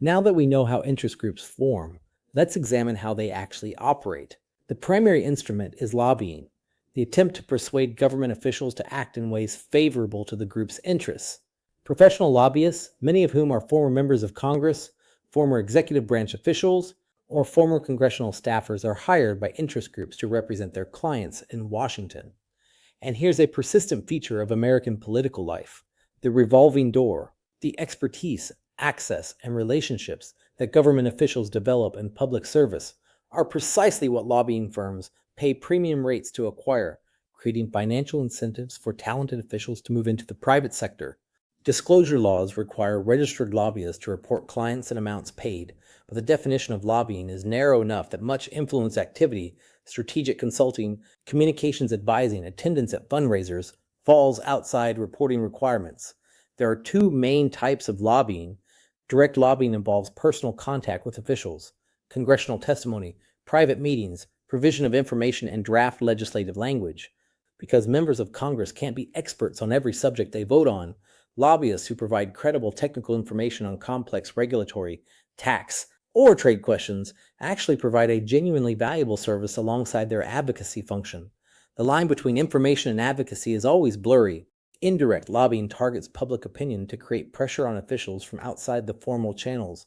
Now that we know how interest groups form, let's examine how they actually operate. The primary instrument is lobbying, the attempt to persuade government officials to act in ways favorable to the group's interests. Professional lobbyists, many of whom are former members of Congress, former executive branch officials, or former congressional staffers, are hired by interest groups to represent their clients in Washington. And here's a persistent feature of American political life: the revolving door. The expertise, access, and relationships that government officials develop in public service are precisely what lobbying firms pay premium rates to acquire, creating financial incentives for talented officials to move into the private sector. Disclosure laws require registered lobbyists to report clients and amounts paid, but the definition of lobbying is narrow enough that much influence activity, strategic consulting, communications advising, attendance at fundraisers, falls outside reporting requirements. There are two main types of lobbying. Direct lobbying involves personal contact with officials, congressional testimony, private meetings, provision of information, and draft legislative language. Because members of Congress can't be experts on every subject they vote on, lobbyists who provide credible technical information on complex regulatory, tax, or trade questions actually provide a genuinely valuable service alongside their advocacy function. The line between information and advocacy is always blurry. Indirect lobbying targets public opinion to create pressure on officials from outside the formal channels.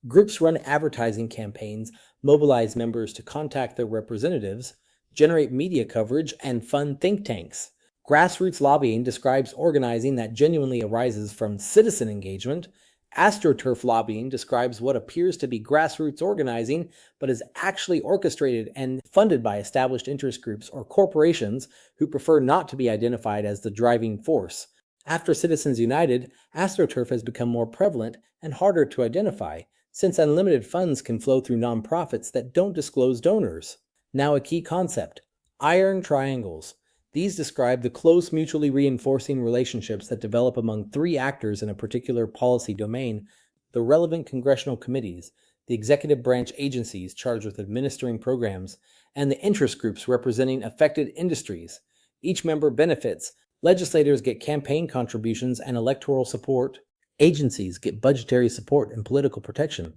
Groups run advertising campaigns, mobilize members to contact their representatives, generate media coverage, and fund think tanks. Grassroots lobbying describes organizing that genuinely arises from citizen engagement. Astroturf lobbying describes what appears to be grassroots organizing, but is actually orchestrated and funded by established interest groups or corporations who prefer not to be identified as the driving force. After Citizens United, astroturf has become more prevalent and harder to identify, since unlimited funds can flow through nonprofits that don't disclose donors. Now, a key concept: iron triangles. These describe the close, mutually reinforcing relationships that develop among three actors in a particular policy domain: the relevant congressional committees, the executive branch agencies charged with administering programs, and the interest groups representing affected industries. Each member benefits. Legislators get campaign contributions and electoral support. Agencies get budgetary support and political protection.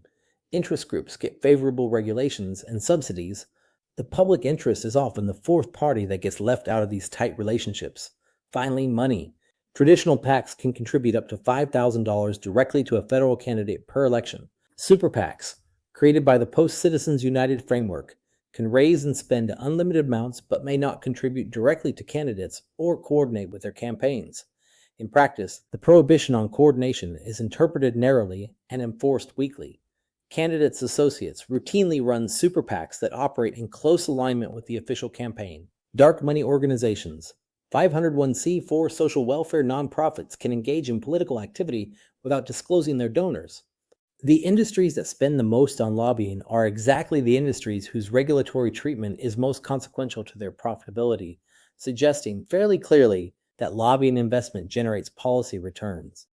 Interest groups get favorable regulations and subsidies. The public interest is often the fourth party that gets left out of these tight relationships. Finally, money. Traditional PACs can contribute up to $5,000 directly to a federal candidate per election. Super PACs, created by the Post-Citizens United framework, can raise and spend unlimited amounts but may not contribute directly to candidates or coordinate with their campaigns. In practice, the prohibition on coordination is interpreted narrowly and enforced weakly. Candidates' associates routinely run super PACs that operate in close alignment with the official campaign. Dark money organizations. 501c4 social welfare nonprofits can engage in political activity without disclosing their donors. The industries that spend the most on lobbying are exactly the industries whose regulatory treatment is most consequential to their profitability, suggesting fairly clearly that lobbying investment generates policy returns.